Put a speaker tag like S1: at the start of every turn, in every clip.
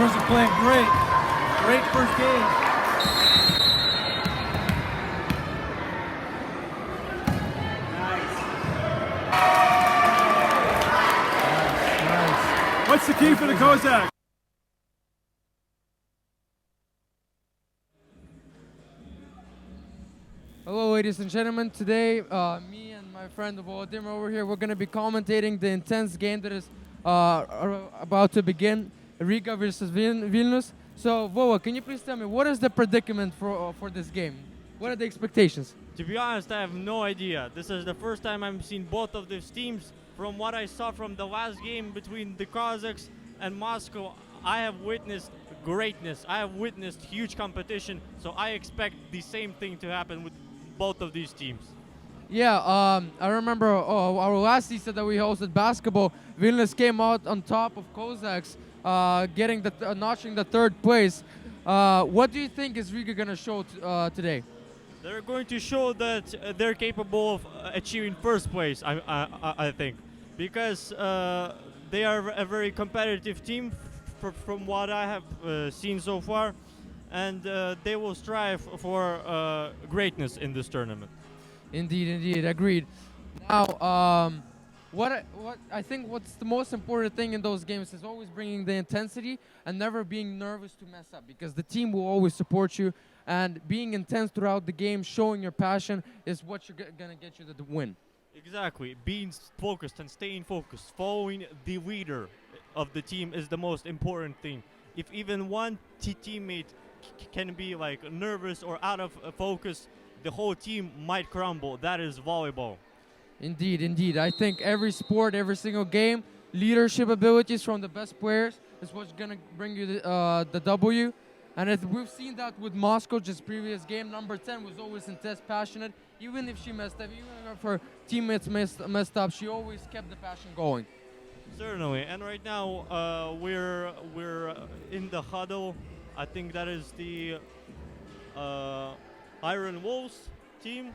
S1: girls are playing great. Great first game. Nice. What's the key for the Cossacks?
S2: Hello, ladies and gentlemen. Today, me and my friend Volodymyr over here, we're going to be commentating the intense game that is about to begin, Riga versus Vilnius. So, Vova, can you please tell me, what is the predicament for this game? What are the expectations?
S3: To be honest, I have no idea. This is the first time I've seen both of these teams. From what I saw from the last game between the Kazakhs and Moscow, I have witnessed greatness. I have witnessed huge competition, so I expect the same thing to happen with both of these teams.
S2: Yeah, I remember our last season that we hosted basketball, Vilnius came out on top of Cossacks, getting notching the third place. What do you think is Riga going to show today?
S3: They're going to show that they're capable of achieving first place, I think, because they are a very competitive team from what I have seen so far, and they will strive for greatness in this tournament.
S2: Indeed, agreed. Now, what I think what's the most important thing in those games is always bringing the intensity and never being nervous to mess up, because the team will always support you, and being intense throughout the game, showing your passion is what you're gonna get you the win.
S3: Exactly. Being focused and staying focused, following the leader of the team is the most important thing. If even one teammate can be like nervous or out of focus, the whole team might crumble. That is volleyball.
S2: Indeed. I think every sport, every single game, leadership abilities from the best players is what's gonna bring you the W. And we've seen that with Moscow, just previous game. Number 10 was always intense, passionate. Even if she messed up, even if her teammates messed up, she always kept the passion going.
S3: Certainly. And right now we're in the huddle. I think that is the Iron Wolves team.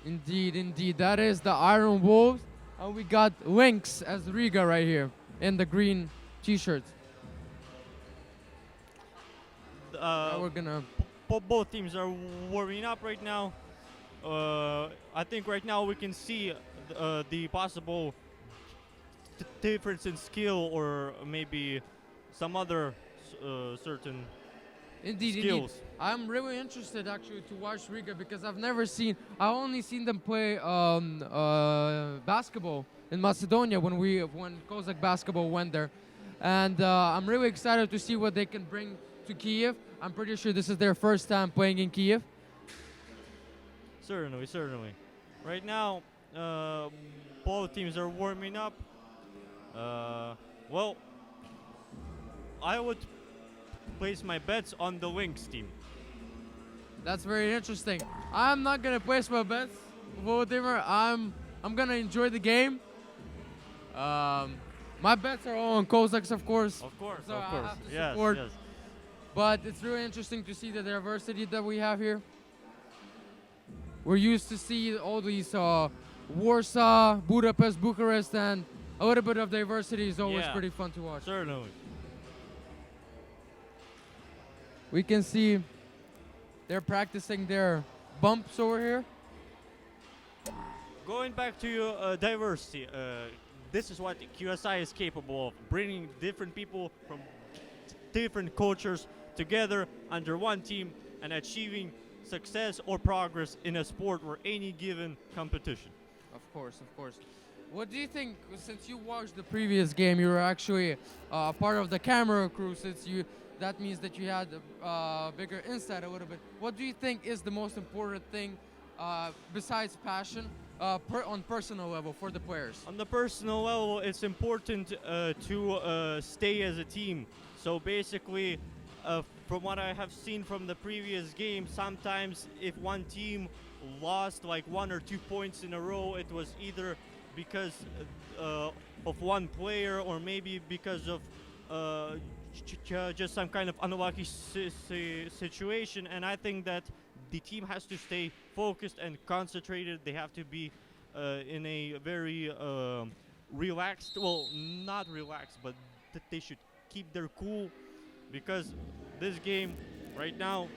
S2: Indeed. That is the Iron Wolves. And we got Lynx as Riga right here in the green t-shirts. We're gonna.
S3: Both teams are warming up right now. I think right now we can see the possible difference in skill, or maybe some other certain skills.
S2: I'm really interested actually to watch Riga, because I've only seen them play basketball in Macedonia when Cossack basketball went there, and I'm really excited to see what they can bring to Kiev. I'm pretty sure this is their first time playing in Kiev.
S3: Certainly. Right now, both teams are warming up. Well, I would place my bets on the Lynx team.
S2: That's very interesting. I'm not gonna place my bets, Volodymyr. I'm gonna enjoy the game. My bets are all on Cossacks, of course.
S3: Of course.
S2: I have to support.
S3: Yes.
S2: But it's really interesting to see the diversity that we have here. We're used to see all these Warsaw, Budapest, Bucharest, and a little bit of diversity is always pretty fun to watch.
S3: Certainly.
S2: We can see they're practicing their bumps over here.
S3: Going back to diversity, this is what QSI is capable of, bringing different people from different cultures together under one team and achieving success or progress in a sport or any given competition.
S2: Of course. What do you think, since you watched the previous game, you were actually part of the camera crew, that means that you had bigger insight a little bit. What do you think is the most important thing besides passion on personal level for the players?
S3: On the personal level, it's important to stay as a team. So basically, from what I have seen from the previous game, sometimes if one team lost like 1 or 2 points in a row, it was either because of one player, or maybe because of just some kind of unlucky situation. And I think that the team has to stay focused and concentrated. They have to be in a very relaxed, well, not relaxed, but they should keep their cool, because this game right now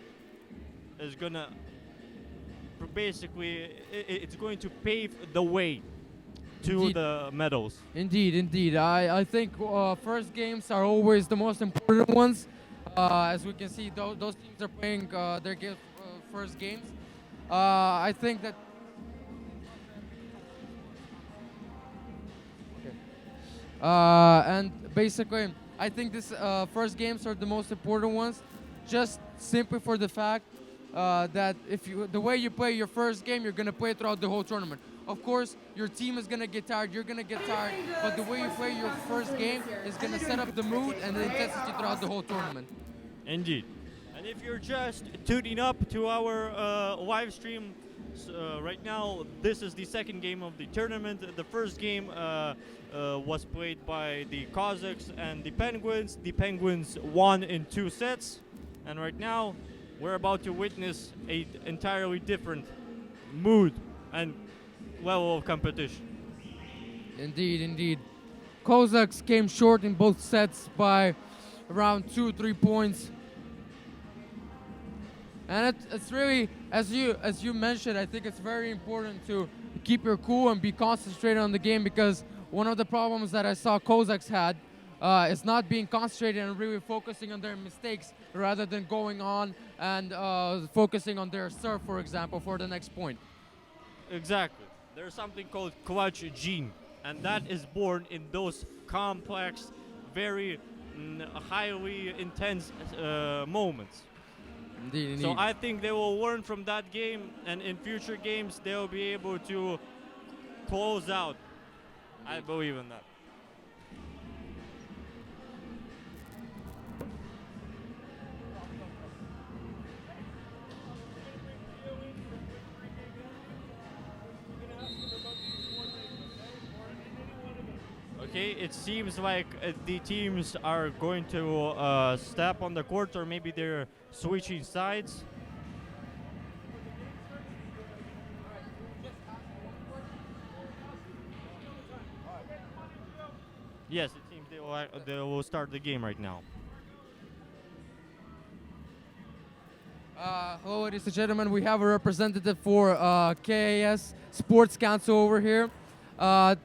S3: is gonna basically it's going to pave the way to
S2: Indeed.
S3: the medals.
S2: Indeed, indeed. I think first games are always the most important ones. As we can see, those teams are playing their first games. I think that. And basically, I think this first games are the most important ones, just simply for the fact that if you the way you play your first game, you're gonna play throughout the whole tournament. Of course, your team is gonna get tired, you're gonna get tired, but the way you play your first game is gonna set up the mood and the intensity throughout the whole tournament.
S3: Indeed. And if you're just tuning up to our live stream, right now this is the second game of the tournament. The first game was played by the Cossacks and the Penguins. The Penguins won in 2 sets, and right now we're about to witness a entirely different mood and level of competition.
S2: Indeed, indeed. Cossacks came short in both sets by around 2-3 points. And it's really, as you mentioned, I think it's very important to keep your cool and be concentrated on the game, because one of the problems that I saw Cossacks had is not being concentrated and really focusing on their mistakes rather than going on and focusing on their serve, for example, for the next point.
S3: Exactly. There's something called clutch gene, and that is born in those complex, very highly intense moments.
S2: Indeed, indeed.
S3: So I think they will learn from that game, and in future games they will be able to close out. I believe in that. Okay, it seems like the teams are going to step on the court, or maybe they're switching sides. Yes, it seems they will start the game right now.
S2: Hello, ladies and gentlemen. We have a representative for KAS Sports Council over here.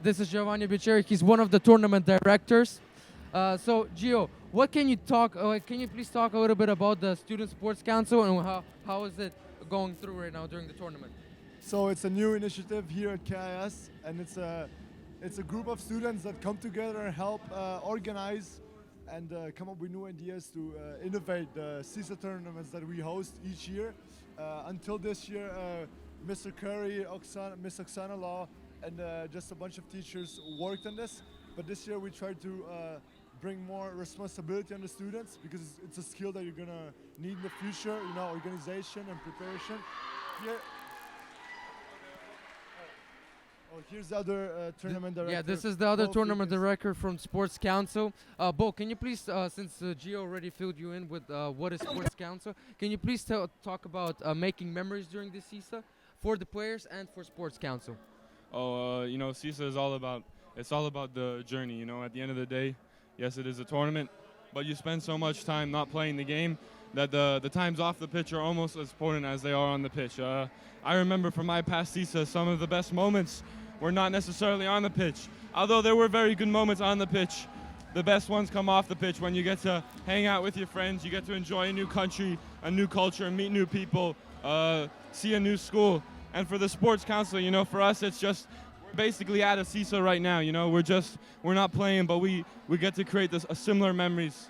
S2: This is Giovanni Biceri. He's one of the tournament directors. So, Gio, what can you talk? Can you please talk a little bit about the Student Sports Council and how is it going through right now during the tournament?
S4: So it's a new initiative here at KIS, and it's a group of students that come together and help organize and come up with new ideas to innovate the Ceesa tournaments that we host each year. Until this year, Mr. Curry, Miss Oksana Law, and just a bunch of teachers worked on this. But this year we tried to bring more responsibility on the students, because it's a skill that you're gonna need in the future, you know, organization and preparation. Here, here's the other tournament director.
S2: Yeah, this is the other
S4: Bo
S2: tournament
S4: Freakins.
S2: director from Sports Council. Bo, can you please, since Gio already filled you in with what is Sports Council, can you please talk about making memories during this Ceesa for the players and for Sports Council?
S5: You know, Ceesa is all about the journey. You know, at the end of the day, yes, it is a tournament, but you spend so much time not playing the game that the times off the pitch are almost as important as they are on the pitch. I remember from my past Ceesa, some of the best moments were not necessarily on the pitch. Although there were very good moments on the pitch, the best ones come off the pitch when you get to hang out with your friends, you get to enjoy a new country, a new culture, meet new people, see a new school. And for the Sports Council, you know, for us, it's just, we're basically at a Ceesa right now, you know, we're not playing, but we get to create similar memories,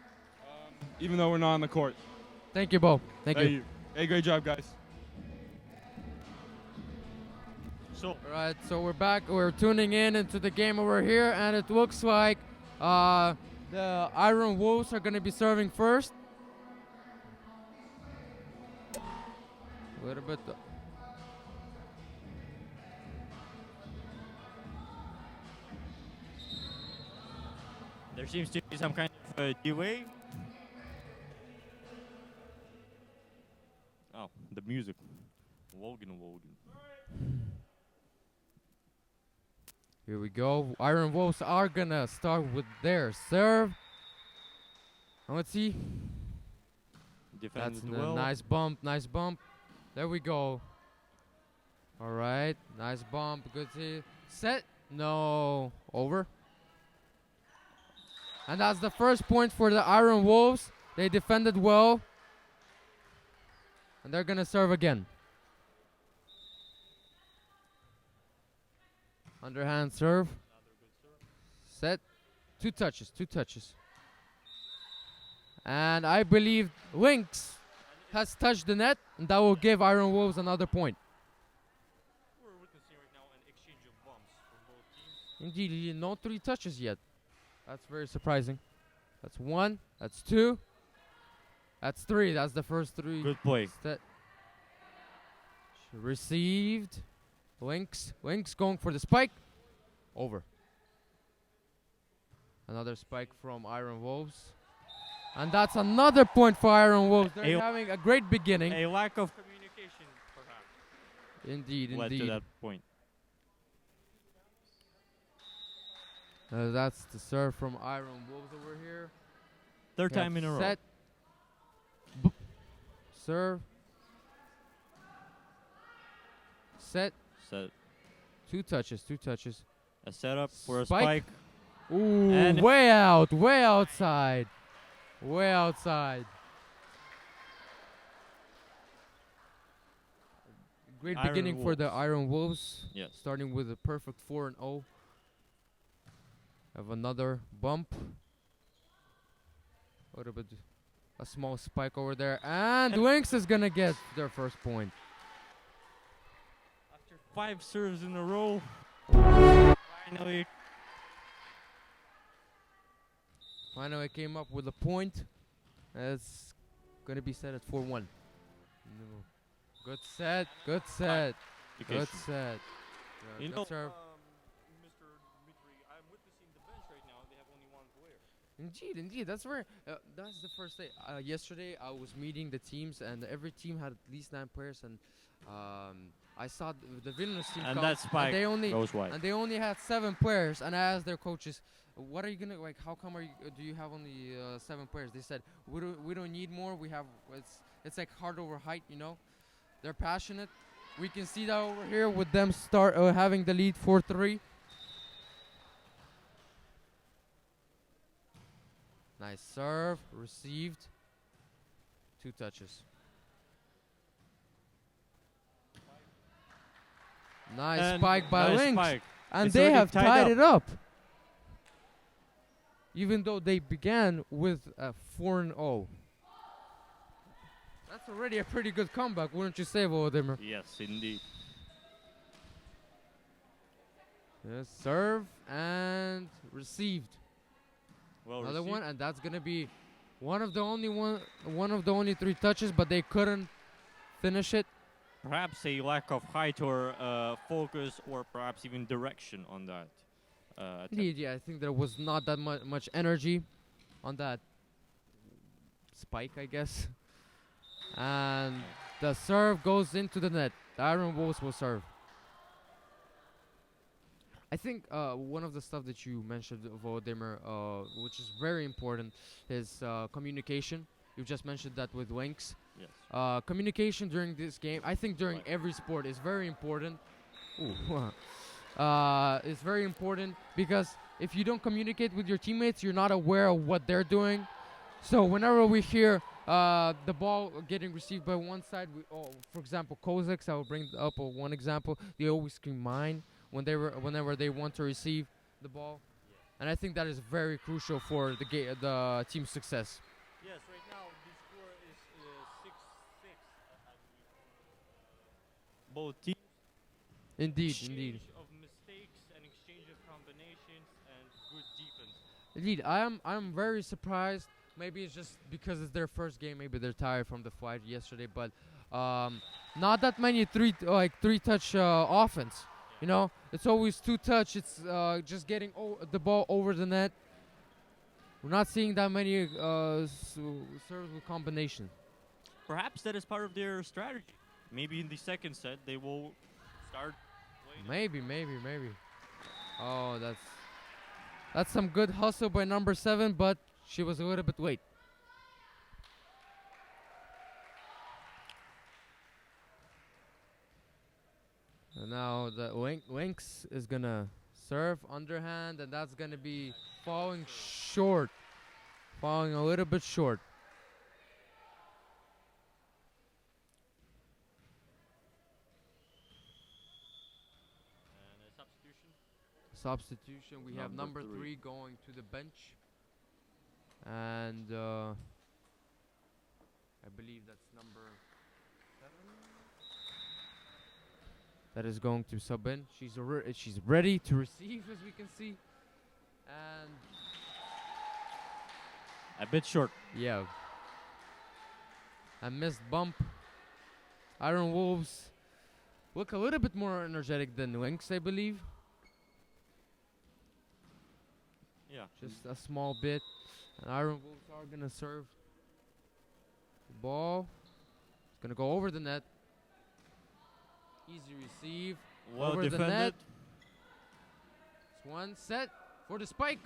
S5: even though we're not on the court.
S2: Thank you, Bo. Thank you.
S5: Hey, great job, guys.
S3: So,
S2: Alright, so we're back. We're tuning in into the game over here, and it looks like the Iron Wolves are going to be serving first. A little bit.
S3: there seems to be some kind of delay. Oh, the music. Logan.
S2: Here we go. Iron Wolves are gonna start with their serve. And let's see.
S3: Defended
S2: That's a
S3: well.
S2: nice bump, nice bump. There we go. All right, nice bump, good hit. Set, no, over. And that's the first point for the Iron Wolves. They defended well. And they're gonna serve again. Underhand serve. Set, 2 touches, 2 touches. And I believe Lynx has touched the net, and that will give Iron Wolves another point.
S3: We're witnessing right now an exchange of bumps from both teams.
S2: Indeed, no 3 touches yet. That's very surprising. That's 1, that's 2, that's 3. That's the first 3.
S3: Good play.
S2: Set. Received. Lynx going for the spike. Over. Another spike from Iron Wolves. And that's another point for Iron Wolves. They're having a great beginning.
S3: A lack of communication, perhaps,
S2: Indeed,
S3: led to
S2: indeed.
S3: that point.
S2: That's the serve from Iron Wolves over here.
S3: Third
S2: We have
S3: time in a row.
S2: set. Serve. Set.
S3: Set.
S2: 2 touches, 2 touches.
S3: A setup for a
S2: Spike.
S3: spike.
S2: Ooh,
S3: And
S2: way out, way outside. Way outside. Great
S3: Iron
S2: beginning for the
S3: Wolves.
S2: Iron Wolves.
S3: Yes.
S2: Starting with a perfect 4-0. Have another bump. A small spike over there. And Lynx is going to get their first point.
S3: After 5 serves in a row,
S2: Finally came up with a point. It's going to be set at 4-1. Good set, good set, good set.
S3: You
S2: Good
S3: know,
S2: serve.
S3: Mr. Dmitry, I'm witnessing the bench right now. They have only 1 player.
S2: Indeed, indeed. That's very. That's the first day. Yesterday, I was meeting the teams, and every team had at least 9 players. And I saw the Vilnius team
S3: And
S2: come,
S3: that spike
S2: and they only
S3: goes wide.
S2: and they only had 7 players. And I asked their coaches, "What are you gonna like? How come do you have only 7 players?" They said, "We don't need more. We have it's like heart over height, you know." They're passionate. We can see that over here with them start having the lead 4-3. Nice serve, received. 2 touches. Nice
S3: And
S2: spike by
S3: nice
S2: Lynx.
S3: spike.
S2: And
S3: It's
S2: they
S3: already
S2: have
S3: tied
S2: tied
S3: up.
S2: it up. Even though they began with a 4-0. That's already a pretty good comeback, wouldn't you say, Volodymyr?
S3: Yes, indeed.
S2: Yes, serve and received.
S3: Well
S2: Another
S3: received.
S2: one, and that's gonna be one of the only 3 touches, but they couldn't finish it.
S3: Perhaps a lack of height or focus, or perhaps even direction on that. Attempt.
S2: Indeed, yeah, I think there was not that much energy on that spike, I guess. And the serve goes into the net. The Iron Wolves will serve. I think one of the stuff that you mentioned, Volodymyr, which is very important, is communication. You just mentioned that with Lynx.
S3: Yes.
S2: Communication during this game, I think during every sport, is very important. Ooh. It's very important because if you don't communicate with your teammates, you're not aware of what they're doing. So whenever we hear the ball getting received by one side, for example, Kozacs, I will bring up one example. They always scream mine whenever they want to receive the ball, and I think that is very crucial for the team's success.
S3: Yes, right now the score is 6-6. Both teams.
S2: Indeed,
S3: Exchange
S2: indeed.
S3: of mistakes and exchange of combinations and good defense.
S2: Indeed, I'm very surprised. Maybe it's just because it's their first game. Maybe they're tired from the fight yesterday, but not that many three touch offense. You know, it's always 2 touch. It's just getting the ball over the net. We're not seeing that many serves with combination.
S3: Perhaps that is part of their strategy. Maybe in the second set they will start playing.
S2: Maybe. Oh, that's some good hustle by number 7, but she was a little bit late. now the Lynx is gonna serve underhand, and that's gonna be falling short, falling a little bit short.
S3: And a substitution.
S2: Substitution. We have number
S6: Number
S2: 3 going to the bench, and I believe that's number 7 that is going to sub in. She's ready to receive, as we can see, and
S3: A bit short.
S2: yeah, a missed bump. Iron Wolves look a little bit more energetic than Lynx, I believe.
S3: Yeah.
S2: Just a small bit. And Iron Wolves are gonna serve the ball. It's gonna go over the net. Easy receive.
S3: Well
S2: over the
S3: defended.
S2: net. It's one set for the spike.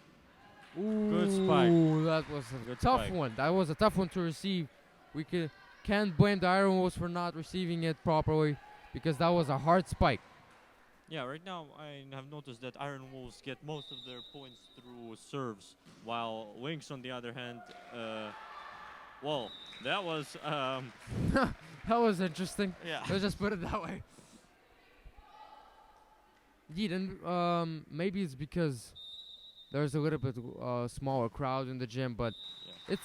S2: Ooh,
S3: Good spike.
S2: that was a
S3: Good
S2: tough
S3: spike.
S2: one. That was a tough one to receive. We can't blame the Iron Wolves for not receiving it properly because that was a hard spike.
S3: Yeah, right now I have noticed that Iron Wolves get most of their points through serves, while Lynx, on the other hand, well, that was
S2: That was interesting.
S3: yeah.
S2: Let's just put it that way. Indeed, and maybe it's because there's a little bit smaller crowd in the gym, but it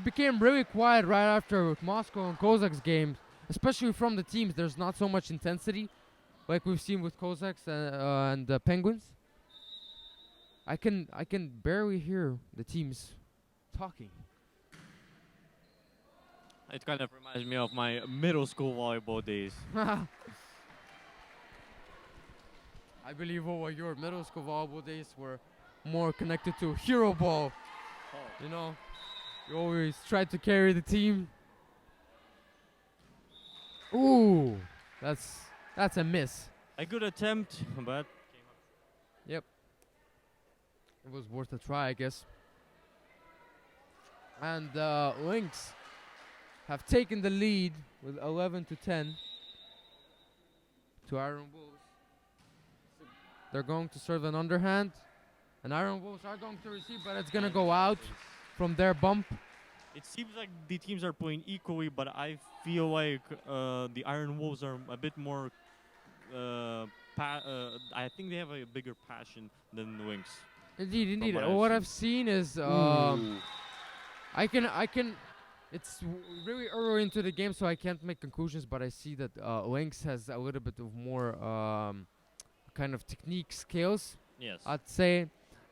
S2: became really quiet right after Moscow and Kozak's games, especially from the teams. There's not so much intensity like we've seen with Cossacks and the Penguins. I can barely hear the teams talking.
S3: It kind of reminds me of my middle school volleyball days.
S2: I believe all your middle school volleyball days were more connected to hero ball. You know, you always tried to carry the team. Ooh, that's a miss.
S3: A good attempt, but
S2: It was worth a try, I guess. And Lynx have taken the lead with 11-10 to Iron Wolves. They're going to serve an underhand, and Iron Wolves are going to receive, but it's gonna go out from their bump.
S3: it seems like the teams are playing equally, but I feel like the Iron Wolves are a bit more. I think they have a bigger passion than the Lynx.
S2: Indeed.
S3: what
S2: What
S3: I've
S2: I've seen is I can. It's really early into the game, so I can't make conclusions. But I see that Lynx has a little bit of more kind of technique skills,
S3: Yes.
S2: I'd say.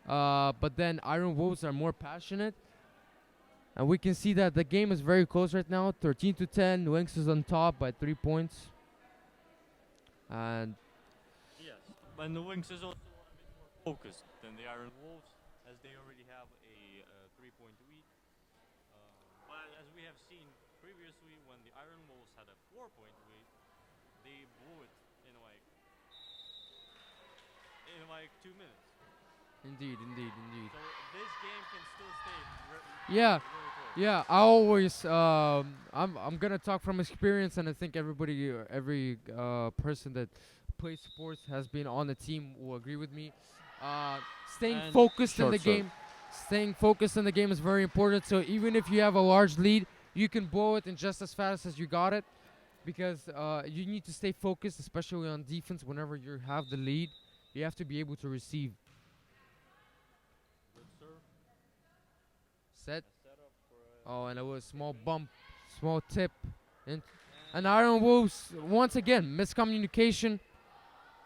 S2: But then Iron Wolves are more passionate, and we can see that the game is very close right now. 13-10. Lynx is on top by 3 points, and
S3: Yes. And the Lynx is also a bit more focused than the Iron Wolves, as they already have a 3-point lead. But as we have seen previously, when the Iron Wolves had a 4-point lead, they blew it in like 2 minutes.
S2: indeed.
S3: So this game can still stay
S2: Yeah.
S3: really close.
S2: Yeah, I always I'm gonna talk from experience, and I think every person that plays sports has been on the team will agree with me. Staying
S3: And
S2: focused in
S3: short
S2: the
S3: serve.
S2: game, staying focused in the game is very important. So even if you have a large lead, you can blow it in just as fast as you got it, because you need to stay focused, especially on defense. Whenever you have the lead, you have to be able to receive.
S3: Good serve.
S2: Set.
S3: A setup for
S2: Oh, and it was a small bump, small tip. And Iron Wolves, once again, miscommunication.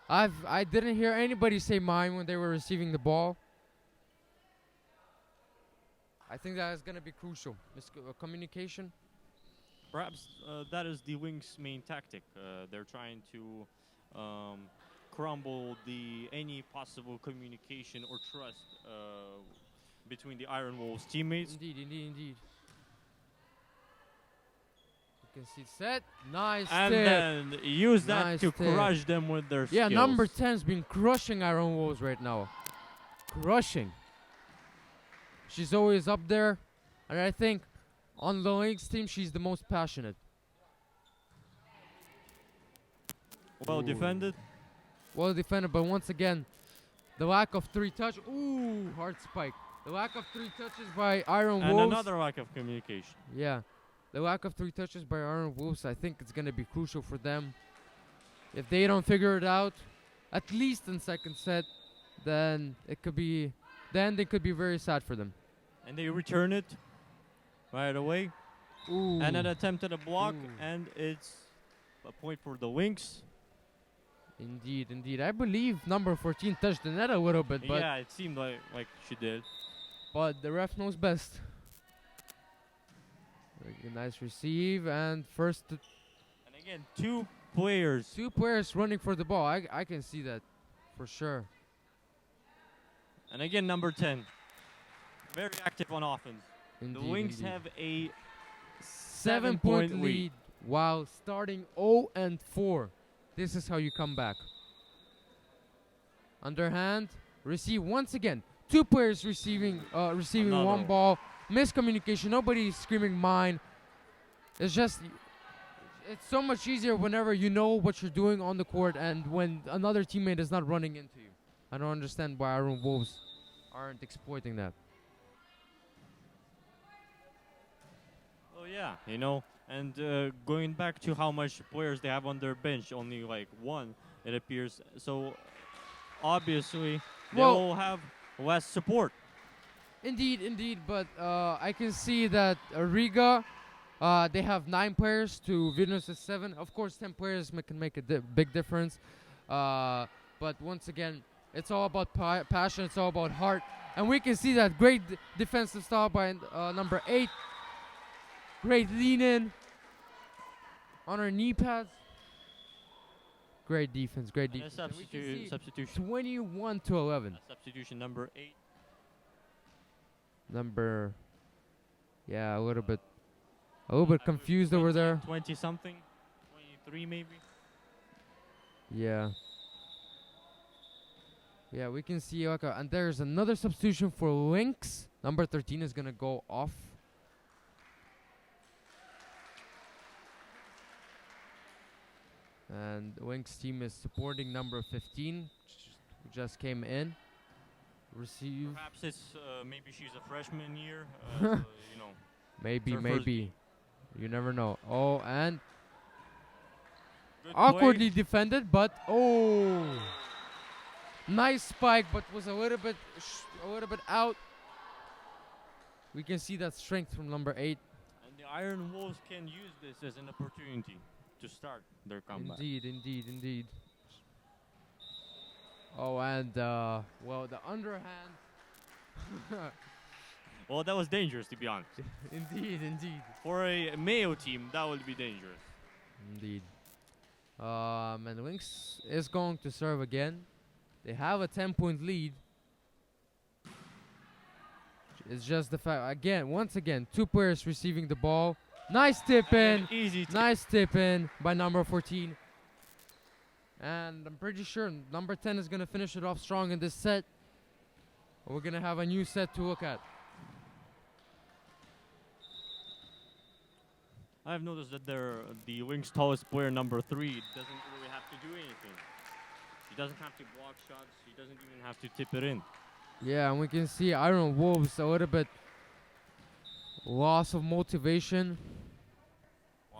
S2: I didn't hear anybody say mine when they were receiving the ball. I think that is going to be crucial. Communication.
S3: Perhaps that is the Lynx' main tactic. They're trying to crumble any possible communication or trust between the Iron Wolves teammates.
S2: Indeed. You can see set. Nice
S3: And
S2: tip.
S3: then use that
S2: Nice
S3: to
S2: tip.
S3: crush them with their
S2: Yeah,
S3: skills.
S2: number 10's been crushing Iron Wolves right now. Crushing. She's always up there. And I think on the Lynx team, she's the most passionate.
S3: Well
S2: Ooh.
S3: defended.
S2: well defended, but once again, the lack of three touch. Ooh, hard spike. The lack of three touches by Iron
S3: And
S2: Wolves.
S3: another lack of communication.
S2: Yeah, the lack of three touches by Iron Wolves. I think it's gonna be crucial for them. If they don't figure it out, at least in second set, then it could be. The ending could be very sad for them.
S3: And they return it right away.
S2: Ooh.
S3: And an attempt at a block,
S2: Ooh.
S3: and it's a point for the Lynx.
S2: Indeed, indeed. I believe number 14 touched the net a little bit, but
S3: Yeah, it seemed like she did.
S2: the ref knows best. Very nice receive and first
S3: And again, two players.
S2: two players running for the ball. I can see that for sure.
S3: And again, number 10. Very active on offense.
S2: Indeed,
S3: The Lynx
S2: indeed.
S3: have a
S2: 7-point lead while starting 0-4. This is how you come back. Underhand, receive once again. Two players receiving
S3: Another
S2: one
S3: one.
S2: ball. Miscommunication. Nobody's screaming mine. It's just it's so much easier whenever you know what you're doing on the court and when another teammate is not running into you. I don't understand why Iron Wolves aren't exploiting that.
S3: Oh yeah, and going back to how much players they have on their bench, only like one, it appears. So obviously they
S2: Well-
S3: will have less support.
S2: Indeed, indeed, but I can see that Riga, they have 9 players to Vilnius' 7. Of course, 10 players can make a big difference. But once again, it's all about passion. It's all about heart, and we can see that great defensive style by number 8. Great lean in on her knee pads. Great defense. Great
S3: And a
S2: defense. And we can see
S3: substitution.
S2: 21-11.
S3: Substitution number 8.
S2: Number, yeah, a little bit confused over there.
S3: 20 something, 23 maybe.
S2: Yeah. Yeah, we can see and there's another substitution for Lynx. Number 13 is gonna go off. And the Lynx team is supporting number 15, who just came in. Receive.
S3: Perhaps it's maybe she's a freshman year. So,
S2: Maybe,
S3: It's her first
S2: maybe. You never know. Oh, and
S3: good
S2: awkwardly
S3: play.
S2: defended, but nice spike, but was a little bit out. We can see that strength from number 8.
S3: And the Iron Wolves can use this as an opportunity to start their comeback.
S2: Indeed, indeed, indeed. Oh, and well, the underhand.
S3: Well, that was dangerous, to be honest.
S2: Indeed, indeed,
S3: For a Mayo team, that would be dangerous.
S2: indeed. And Lynx is going to serve again. They have a 10-point lead. It's just the fact once again, 2 players receiving the ball. Nice tip in.
S3: And an easy tip.
S2: Nice tip in by number 14. And I'm pretty sure number 10 is going to finish it off strong in this set. We're going to have a new set to look at.
S3: I've noticed that the Lynx tallest player, number 3, doesn't really have to do anything. He doesn't have to block shots. He doesn't even have to tip it in.
S2: Yeah, and we can see Iron Wolves a little bit loss of motivation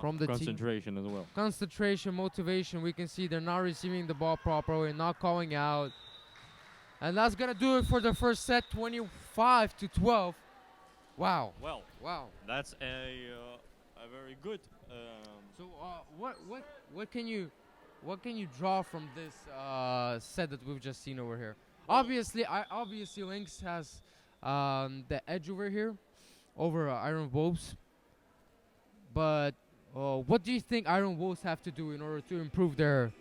S2: from the team.
S3: Concentration as well.
S2: Concentration, motivation. We can see they're not receiving the ball properly, not calling out. And that's going to do it for the first set, 25-12. Wow.
S3: Well,
S2: Wow.
S3: that's a very good.
S2: So what can you draw from this set that we've just seen over here? Obviously Lynx has the edge over here over Iron Wolves. But what do you think Iron Wolves have to do in order to improve their?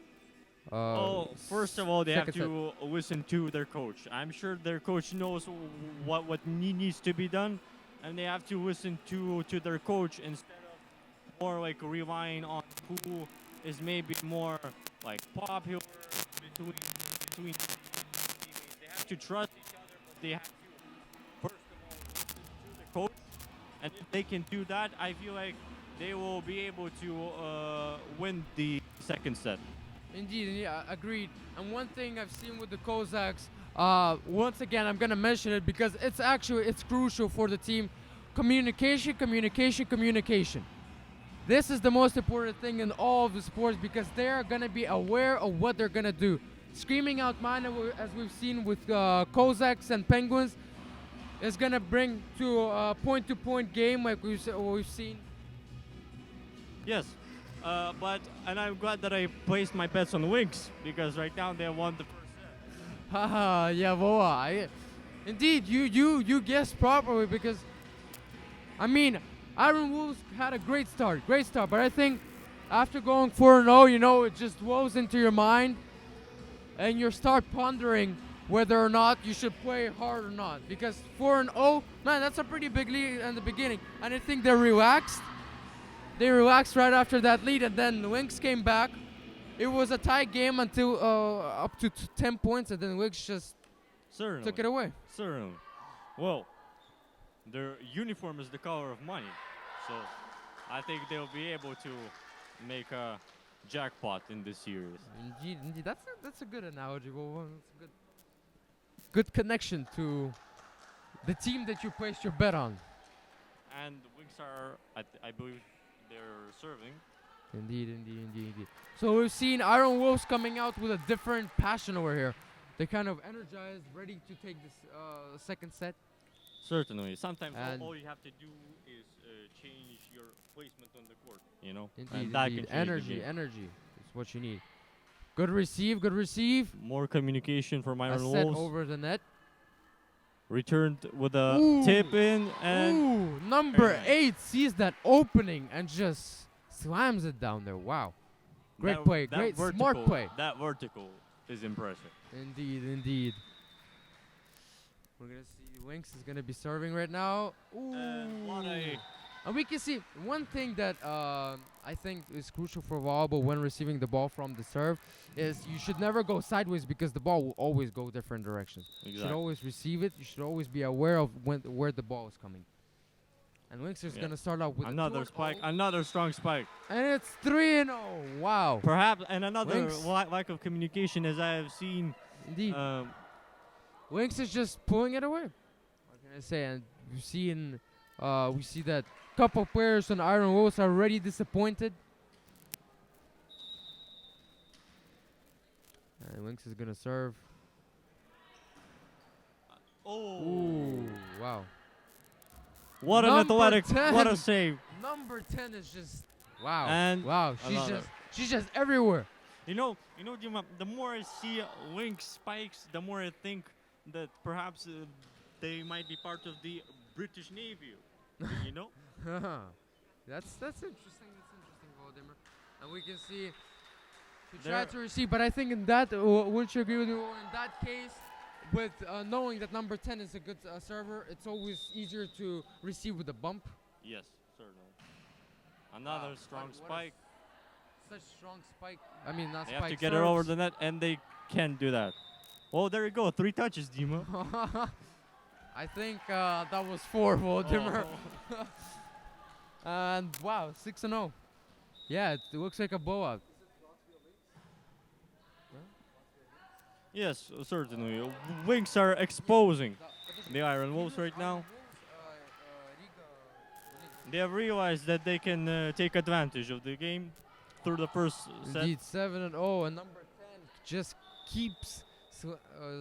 S3: First of all, they have
S2: second
S3: to listen to their coach. I'm sure their coach knows what needs to be done, and they have to listen to their coach instead of more like relying on who is maybe more like popular between teammates. They have to trust each other, but they have to first of all listen to the coach, and if they can do that, I feel like they will be able to win the second set.
S2: Indeed, yeah, agreed. And one thing I've seen with the Cossacks, once again, I'm gonna mention it because it's crucial for the team. Communication, communication, communication. This is the most important thing in all of the sports because they're gonna be aware of what they're gonna do. Screaming out mine, as we've seen with Cossacks and Penguins, is gonna bring to a point-to-point game like we've seen.
S3: Yes, and I'm glad that I placed my bets on Lynx because right now they won the first set.
S2: Haha, yeah, boa. Indeed, you guessed properly because, I mean, Iron Wolves had a great start, but I think after going 4-0, it just dwells into your mind, and you start pondering whether or not you should play hard or not. Because 4-0, man, that's a pretty big lead in the beginning, and I think they relaxed. They relaxed right after that lead, and then Lynx came back. It was a tight game until up to 10 points, and then Lynx just
S3: Certainly.
S2: took it away.
S3: Certainly. Well, their uniform is the color of money, so I think they'll be able to make a jackpot in this series.
S2: Indeed, that's a good analogy. Well, that's a good connection to the team that you placed your bet on.
S3: And Wings are, I believe, they're serving.
S2: Indeed. So we've seen Iron Wolves coming out with a different passion over here. They kind of energized, ready to take this second set.
S3: Certainly. Sometimes
S2: And
S3: all you have to do is change your placement on the court,
S2: Indeed,
S3: and that can change the game.
S2: energy is what you need. Good receive.
S3: More communication from
S2: A
S3: Iron
S2: set
S3: Wolves.
S2: over the net.
S3: Returned with a
S2: Ooh.
S3: tip in, and
S2: Ooh, number
S3: Very nice.
S2: 8 sees that opening and just slams it down there. Wow. Great
S3: that-
S2: play,
S3: that
S2: great smart
S3: vertical-
S2: play.
S3: That vertical is impressive.
S2: Indeed. We're gonna see Lynx is gonna be serving right now. Ooh.
S3: And what a
S2: And we can see one thing that I think is crucial for volleyball when receiving the ball from the serve is you should never go sideways because the ball will always go different directions. You should
S3: Exactly.
S2: always receive it. You should always be aware of where the ball is coming. And Lynx is
S3: Yeah.
S2: gonna start out with
S3: another spike, another strong spike.
S2: and it's 3-0. Wow.
S3: Perhaps, and another
S2: Lynx.
S3: lack of communication, as I have seen.
S2: Indeed. Lynx is just pulling it away. What can I say? And we see that couple players on Iron Wolves are already disappointed. And Lynx is gonna serve.
S3: Oh,
S2: Ooh, wow.
S3: what an
S2: Number
S3: athletic!
S2: 10.
S3: What a save!
S2: Number 10 is just wow.
S3: And
S2: wow,
S3: another.
S2: she's just everywhere.
S3: Dima, the more I see Lynx spikes, the more I think that perhaps they might be part of the British Navy. You know?
S2: That's interesting. Vladimir. And we can see he
S3: There-
S2: tried to receive, but I think in that, wouldn't you agree with me? In that case, with knowing that number 10 is a good server, it's always easier to receive with a bump.
S3: Yes, certainly. Another
S2: Wow,
S3: strong
S2: what a
S3: spike.
S2: Such strong spike. I mean, not
S3: They
S2: spike.
S3: have to get it over the net, and they can't do that. Oh, there you go. 3 touches, Dima.
S2: I think that was 4, Vladimir.
S3: Oh.
S2: And wow, 6-0. Yeah, it looks like a blowout.
S3: Yes, certainly. Wings are exposing the Iron Wolves right now. They have realized that they can take advantage of the game through the first set.
S2: Indeed, 7-0, and number 10 just keeps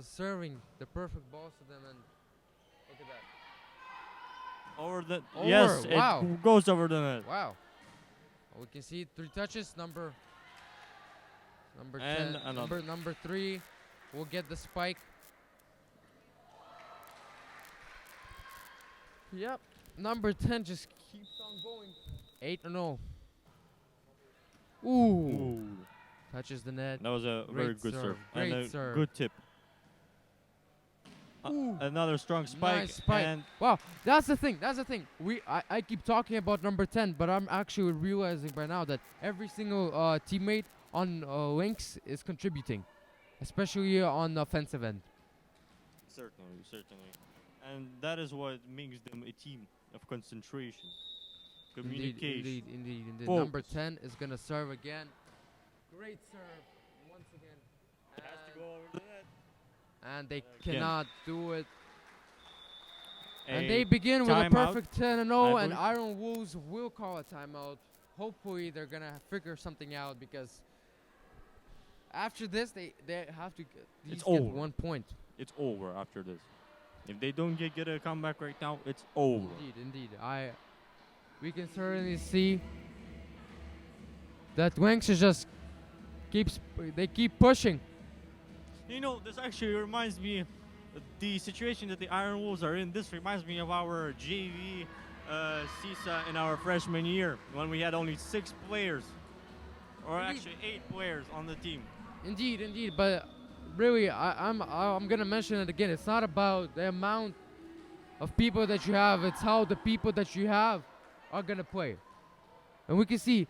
S2: serving the perfect balls to them, and look at that.
S3: Over the
S2: Over,
S3: yes,
S2: wow.
S3: it goes over the net.
S2: Wow. We can see 3 touches. Number
S3: And
S2: 10.
S3: another.
S2: Number 3 will get the spike. Yep. Number 10 just keeps on going. 8-0. Ooh.
S3: Ooh.
S2: Touches the net.
S3: That was a very
S2: Great
S3: good
S2: serve,
S3: serve.
S2: great
S3: And a
S2: serve.
S3: good tip.
S2: Ooh.
S3: Another strong spike.
S2: Nice spike.
S3: And
S2: Wow, that's the thing. I keep talking about number 10, but I'm actually realizing by now that every single teammate on Lynx is contributing, especially on the offensive end.
S3: certainly. And that is what makes them a team of concentration, communication.
S2: Indeed.
S3: Focus.
S2: Number 10 is gonna serve again. Great serve.
S3: go over the net.
S2: And they
S3: Again.
S2: cannot do it. And
S3: A
S2: they begin with a
S3: timeout,
S2: perfect 10-0,
S3: I
S2: and
S3: believe.
S2: Iron Wolves will call a timeout. Hopefully, they're gonna figure something out because after this, they have to at least get
S3: over.
S2: 1 point.
S3: It's over after this. If they don't get a comeback right now, it's over.
S2: Indeed. We can certainly see that Lynx is just they keep pushing.
S3: You know, this actually reminds me, the situation that the Iron Wolves are in, this reminds me of our JV Ceesa in our freshman year when we had only 6 players, or
S2: Indeed.
S3: actually 8 players on the team.
S2: Indeed. But really, I'm gonna mention it again. It's not about the amount of people that you have. It's how the people that you have are gonna play. And we can see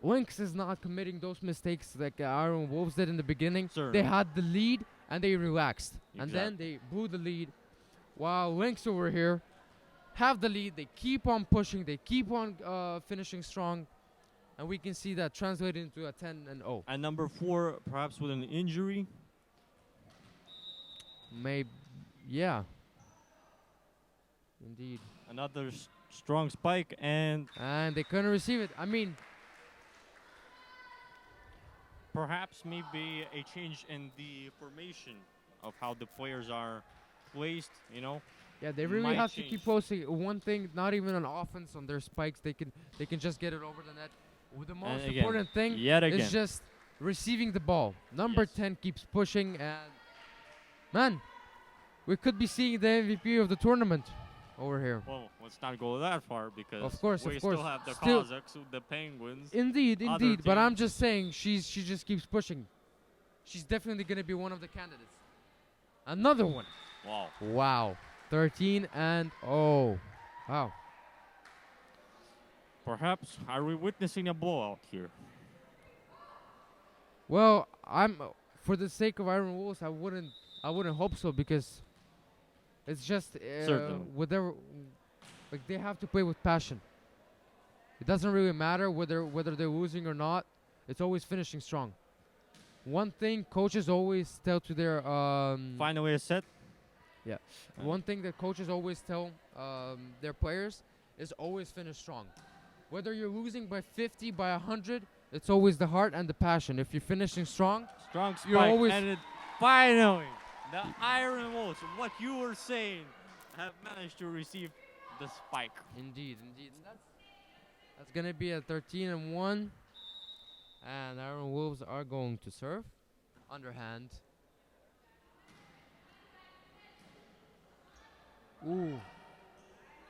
S2: Lynx is not committing those mistakes like Iron Wolves did in the beginning.
S3: Certainly.
S2: They had the lead and they relaxed. And then
S3: Exactly.
S2: they blew the lead. While Lynx over here have the lead. They keep on pushing. They keep on finishing strong. And we can see that translated into a 10-0.
S3: And number 4, perhaps with an injury.
S2: Maybe, yeah. Indeed.
S3: Another strong spike, and
S2: And they couldn't receive it. I mean,
S3: perhaps maybe a change in the formation of how the players are placed, you know.
S2: yeah, they really
S3: Might
S2: have to
S3: change.
S2: keep posting one thing, not even on offense on their spikes. They can just get it over the net. The most
S3: again,
S2: important thing
S3: yet again.
S2: is just receiving the ball. Number
S3: Yes.
S2: 10 keeps pushing, and man, we could be seeing the MVP of the tournament over here.
S3: Well, let's not go that far because
S2: Of course,
S3: we
S2: of course.
S3: still have the
S2: Still-
S3: Kazakhs, the Penguins.
S2: Indeed.
S3: Other
S2: But I'm
S3: teams.
S2: just saying, she just keeps pushing. She's definitely gonna be one of the candidates. Another one.
S3: Wow.
S2: Wow. 13-0. Wow.
S3: Perhaps are we witnessing a blowout here?
S2: Well, I'm for the sake of Iron Wolves, I wouldn't hope so because it's just
S3: Certainly.
S2: whatever, like they have to play with passion. It doesn't really matter whether they're losing or not. It's always finishing strong. One thing coaches always tell to their
S3: Find a way to set.
S2: one thing that coaches always tell their players is always finish strong. Whether you're losing by 50, by 100, it's always the heart and the passion. If you're finishing strong,
S3: Strong spike.
S2: You're always-
S3: And it finally, the Iron Wolves, what you were saying, have managed to receive the spike.
S2: indeed. And that's gonna be a 13-1, and Iron Wolves are going to serve underhand. Ooh,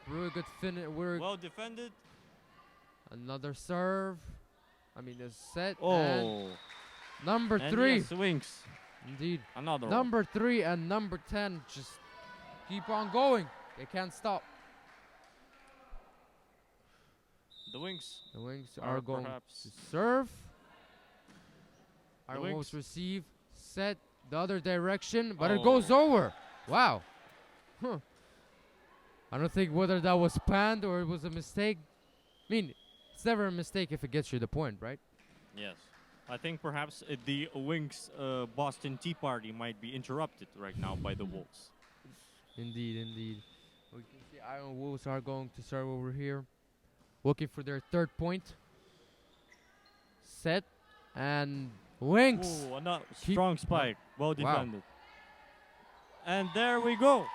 S2: really good finish.
S3: Well defended.
S2: Another serve. I mean, a set. And
S3: Oh.
S2: number
S3: And
S2: 3.
S3: yes, Lynx.
S2: Indeed.
S3: Another one.
S2: Number 3 and number 10 just keep on going. They can't stop.
S3: The Lynx.
S2: The Lynx
S3: Are
S2: are going
S3: perhaps-
S2: to serve.
S3: The
S2: Iron
S3: Lynx.
S2: Wolves receive, set the other direction, but it
S3: Oh.
S2: goes over. Wow. Huh. I don't think whether that was planned or it was a mistake. I mean, it's never a mistake if it gets you the point, right?
S3: Yes. I think perhaps the Lynx Boston Tea Party might be interrupted right now by the Wolves.
S2: Indeed. We can see Iron Wolves are going to serve over here, looking for their 3rd point. Set and Lynx.
S3: Ooh, another
S2: Keep-
S3: strong spike. Well
S2: Wow.
S3: defended. And there we go.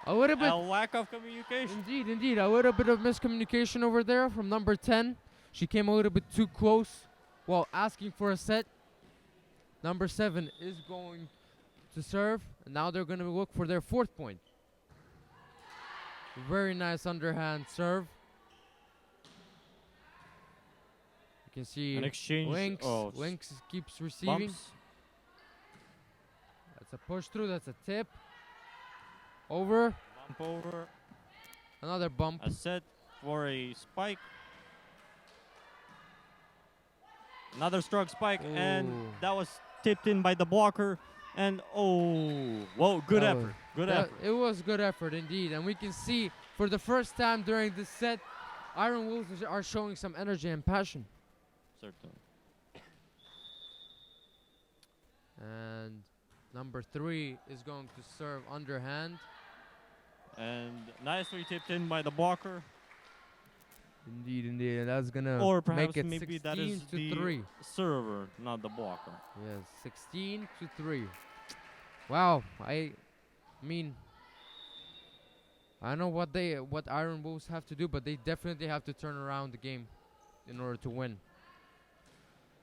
S2: A little bit.
S3: A lack of communication.
S2: Indeed. A little bit of miscommunication over there from number 10. She came a little bit too close while asking for a set. Number 7 is going to serve. And now they're going to look for their 4th point. Very nice underhand serve. You can see
S3: An exchange.
S2: Lynx.
S3: Oh,
S2: Lynx keeps receiving.
S3: bumps.
S2: That's a push through. That's a tip. Over.
S3: Bump over.
S2: Another bump.
S3: A set for a spike. Another strong spike, and
S2: Ooh.
S3: that was tipped in by the blocker. And whoa, good
S2: That
S3: effort.
S2: was-
S3: Good
S2: That-
S3: effort.
S2: It was good effort indeed, and we can see for the first time during this set, Iron Wolves are showing some energy and passion.
S3: Certainly.
S2: And Number 3 is going to serve underhand.
S3: And nicely tipped in by the blocker.
S2: Indeed, indeed. And that's gonna
S3: Or perhaps
S2: make it
S3: maybe
S2: 16
S3: that is
S2: to
S3: the
S2: 3.
S3: server, not the blocker.
S2: Yes, 16 to 3. Wow, I mean, I don't know what Iron Wolves have to do, but they definitely have to turn around the game in order to win.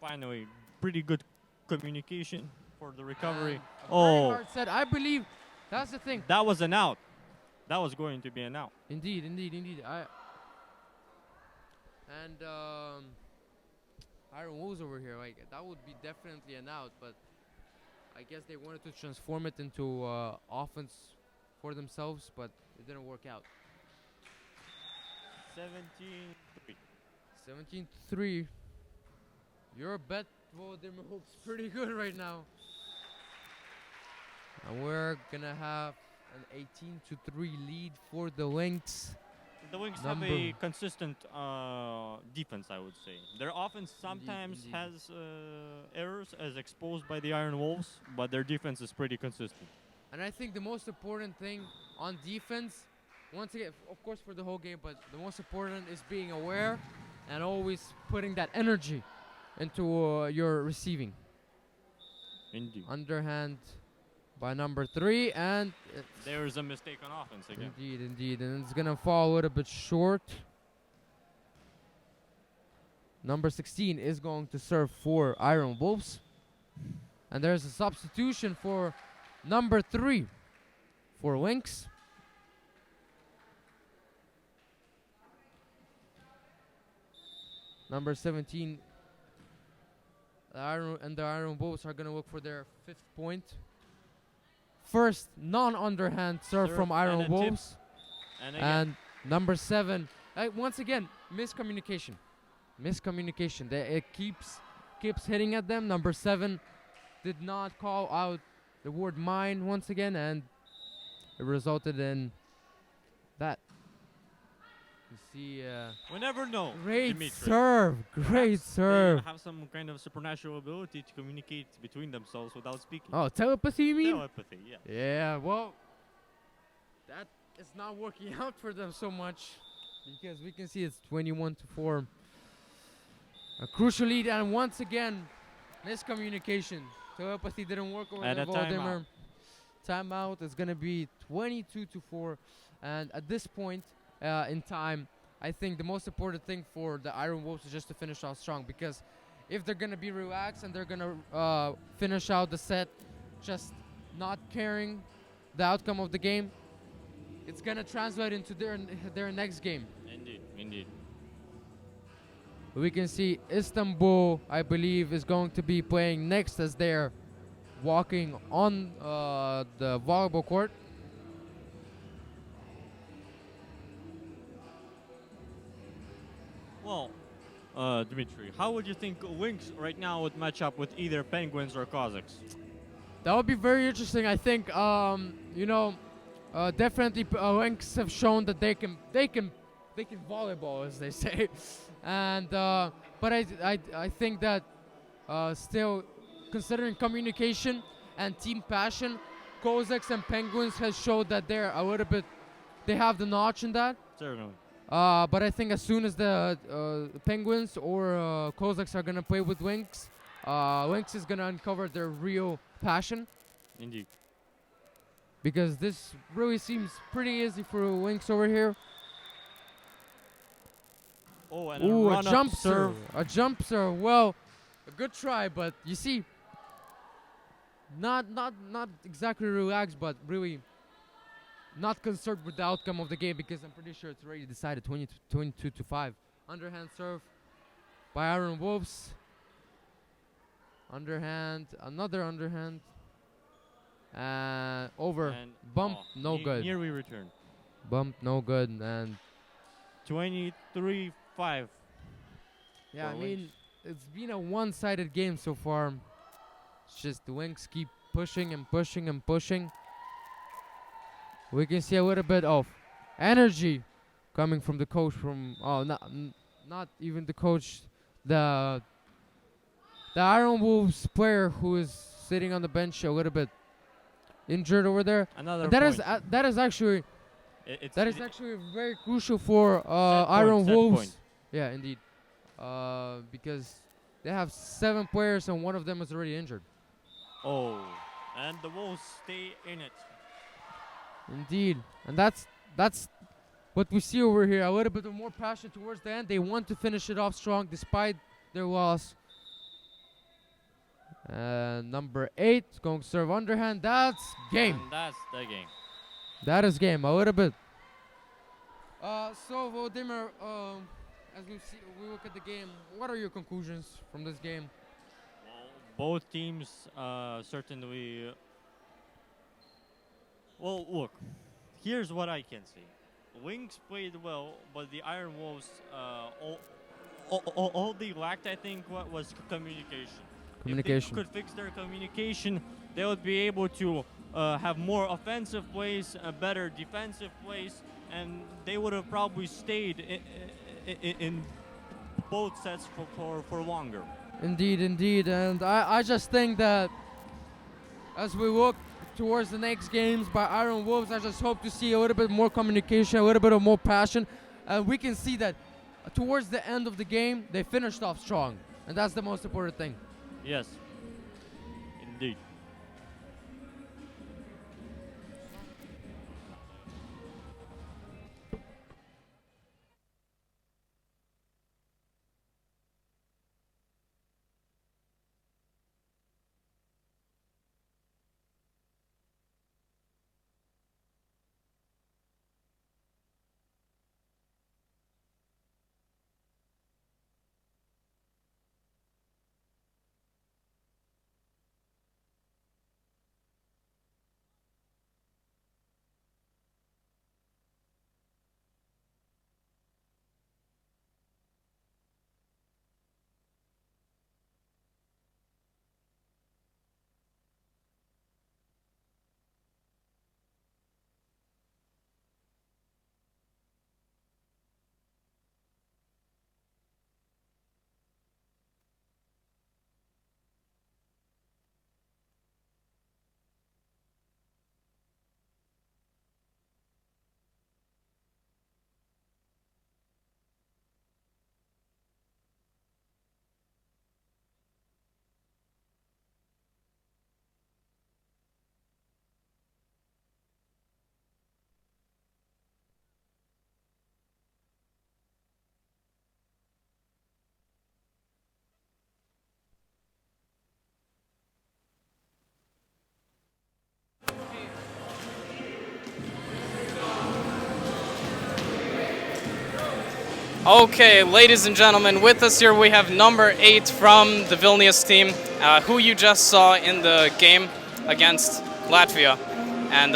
S3: Finally, pretty good communication for the recovery.
S2: Very
S3: Oh,
S2: hard set. I believe that's the thing.
S3: that was an out. That was going to be an out.
S2: Indeed, indeed, indeed. Iron Wolves over here, like that would be definitely an out, but I guess they wanted to transform it into offense for themselves, but it didn't work out.
S3: 17-3.
S2: 17-3. Your bet, Volodymyr, looks pretty good right now. And we're gonna have an 18-3 lead for the Lynx.
S3: The Lynx have a consistent defense, I would say. Their offense sometimes
S2: Indeed.
S3: has errors as exposed by the Iron Wolves, but their defense is pretty consistent.
S2: And I think the most important thing on defense, once again, of course for the whole game, but the most important is being aware and always putting that energy into your receiving.
S3: Indeed.
S2: Underhand by number 3, and
S3: There's a mistake on offense again.
S2: indeed, indeed, and it's gonna fall a little bit short. Number 16 is going to serve for Iron Wolves, and there's a substitution for number 3 for Lynx. Number 17, the Iron Wolves are gonna look for their 5th point. First non-underhand serve
S3: Serve
S2: from
S3: and a
S2: Iron
S3: tip.
S2: Wolves.
S3: And again,
S2: And number 7, once again, miscommunication. Miscommunication. It keeps hitting at them. Number 7 did not call out the word mine once again, and it resulted in that. You see,
S3: we never know.
S2: great
S3: Dimitri.
S2: serve. Great
S3: Perhaps
S2: serve.
S3: They have some kind of supernatural ability to communicate between themselves without speaking.
S2: Oh, telepathy, you mean?
S3: Telepathy, yeah.
S2: Yeah, well, that is not working out for them so much because we can see it's 21-4. A crucial lead, and once again, miscommunication. Telepathy didn't work over
S3: And
S2: there,
S3: a
S2: Volodymyr. Timeout is going to be 22-4, and at this point in time, I think the most important thing for the Iron Wolves is just to finish out strong, because if they're going to be relaxed and they're going to finish out the set just not caring the outcome of the game, it's going to translate into their next game.
S3: Indeed, indeed.
S2: We can see Istanbul, I believe, is going to be playing next as they're walking on the volleyball court.
S3: Well, Dimitri, how would you think Lynx right now would match up with either Penguins or Kazakhs?
S2: That would be very interesting. I think, definitely Lynx have shown that they can volleyball, as they say, and but I think that still, considering communication and team passion, Cossacks and Penguins has showed that they're a little bit, they have the notch in that.
S3: Certainly.
S2: But I think as soon as the Penguins or Cossacks are gonna play with Lynx, Lynx is gonna uncover their real passion,
S3: Indeed.
S2: because this really seems pretty easy for Lynx over here.
S3: Oh, and
S2: Ooh,
S3: a
S2: a
S3: run-up
S2: jump
S3: serve.
S2: serve. A jump serve. Well, a good try, but you see, not exactly relaxed, but really not concerned with the outcome of the game, because I'm pretty sure it's already decided 22-5. Underhand serve by Iron Wolves. Underhand, another underhand. Over.
S3: And
S2: Bump, no good.
S3: Nearly return.
S2: Bump, no good. And
S3: 23-5.
S2: yeah, I
S3: for
S2: mean,
S3: Lynx.
S2: it's been a one-sided game so far. It's just the Lynx keep pushing and pushing and pushing. We can see a little bit of energy coming from the coach. Not even the coach. The Iron Wolves player who is sitting on the bench a little bit injured over there.
S3: Another
S2: And that is
S3: point.
S2: that is actually
S3: It's
S2: that is actually very crucial for
S3: Set
S2: Iron
S3: point, set
S2: Wolves.
S3: point.
S2: Yeah, indeed. Because they have 7 players and one of them is already injured.
S3: Oh, and the Wolves stay in it.
S2: Indeed, and that's what we see over here. A little bit of more passion towards the end. They want to finish it off strong despite their loss. Number 8 is going to serve underhand. That's game.
S3: And that's the game.
S2: That is game. A little bit. So Volodymyr, as we look at the game, what are your conclusions from this game?
S3: Both teams certainly. Well, look. Here's what I can say. Lynx played well, but the Iron Wolves, all they lacked, I think, was communication.
S2: Communication.
S3: If they could fix their communication, they would be able to have more offensive plays, better defensive plays, and they would have probably stayed in both sets for longer.
S2: Indeed, indeed. And I just think that as we look towards the next games by Iron Wolves, I just hope to see a little bit more communication, a little bit of more passion. And we can see that towards the end of the game, they finished off strong. And that's the most important thing.
S3: Yes, indeed.
S6: Okay, ladies and gentlemen, with us here we have number 8 from the Vilnius team, who you just saw in the game against Latvia. And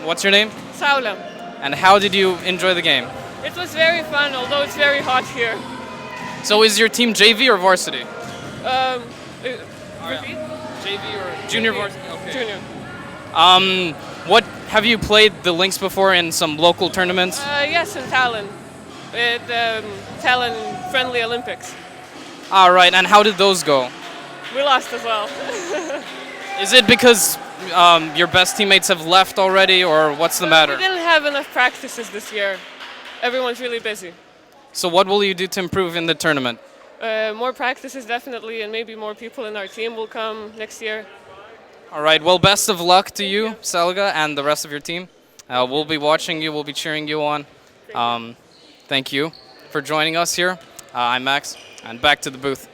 S6: what's your name?
S7: Saula.
S6: And how did you enjoy the game?
S7: It was very fun, although it's very hot here.
S6: So is your team JV or varsity?
S7: Repeat?
S6: JV or junior varsity? Okay.
S7: Junior.
S6: What have you played the Lynx before in some local tournaments?
S7: Yes, in Tallinn. With Tallinn Friendly Olympics.
S6: All right, and how did those go?
S7: We lost as well.
S6: Is it because your best teammates have left already, or what's the matter?
S7: We didn't have enough practices this year. Everyone's really busy.
S6: So what will you do to improve in the tournament?
S7: More practices definitely, and maybe more people in our team will come next year.
S6: All right, well, best of luck to you, Selga, and the rest of your team. We'll be watching you, we'll be cheering you on. Thank you for joining us here. I'm Max, and back to the booth.